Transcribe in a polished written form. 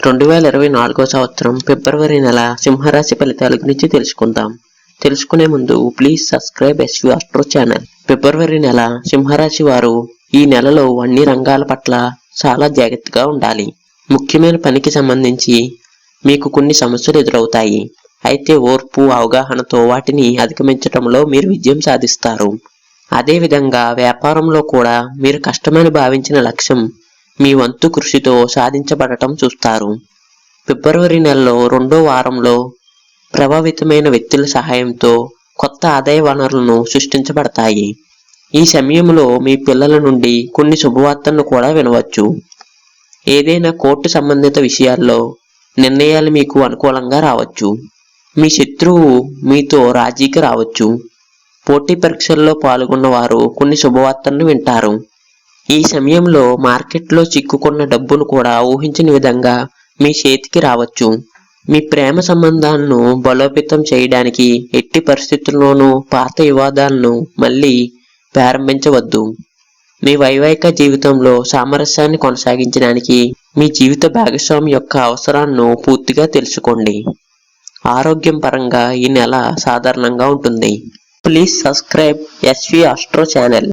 2024 సంవత్సరం ఫిబ్రవరి నెల సింహరాశి ఫలితాల గురించి తెలుసుకుందాం. తెలుసుకునే ముందు please subscribe SV astro channel. ఫిబ్రవరి నెల సింహరాశి వారు ఈ నెలలో అన్ని రంగాల పట్ల చాలా జాగ్రత్తగా ఉండాలి. ముఖ్యమైన పనికి సంబంధించి మీకు కొన్ని సమస్యలు ఎదురవుతాయి. అయితే ఓర్పు, అవగాహనతో వాటిని అధిగమించడంలో మీరు విజయం సాధిస్తారు. అదేవిధంగా వ్యాపారంలో కూడా మీరు కష్టమని భావించిన లక్ష్యం మీ వంతు కృషితో సాధించబడటం చూస్తారు. ఫిబ్రవరి నెలలో రెండో వారంలో ప్రభావితమైన వ్యక్తుల సహాయంతో కొత్త ఆదాయ వనరులను సృష్టించబడతాయి. ఈ సమయంలో మీ పిల్లల నుండి కొన్ని శుభవార్తలను కూడా వినవచ్చు. ఏదైనా కోర్టు సంబంధిత విషయాల్లో నిర్ణయాలు మీకు అనుకూలంగా రావచ్చు. మీ శత్రువు మీతో రాజీకి రావచ్చు. పోటీ పరీక్షల్లో పాల్గొన్న వారు కొన్ని శుభవార్తలను వింటారు. ఈ సమయంలో మార్కెట్లో చిక్కుకున్న డబ్బును కూడా ఊహించని విధంగా మీ చేతికి రావచ్చు. మీ ప్రేమ సంబంధాలను బలోపేతం చేయడానికి ఎట్టి పరిస్థితుల్లోనూ పాత వివాదాలను మళ్ళీ ప్రారంభించవద్దు. మీ వైవాహిక జీవితంలో సామరస్యాన్ని కొనసాగించడానికి మీ జీవిత భాగస్వామి యొక్క అవసరాలను పూర్తిగా తెలుసుకోండి. ఆరోగ్యం పరంగా ఈ నెల సాధారణంగా ఉంటుంది. Please subscribe SV astro channel.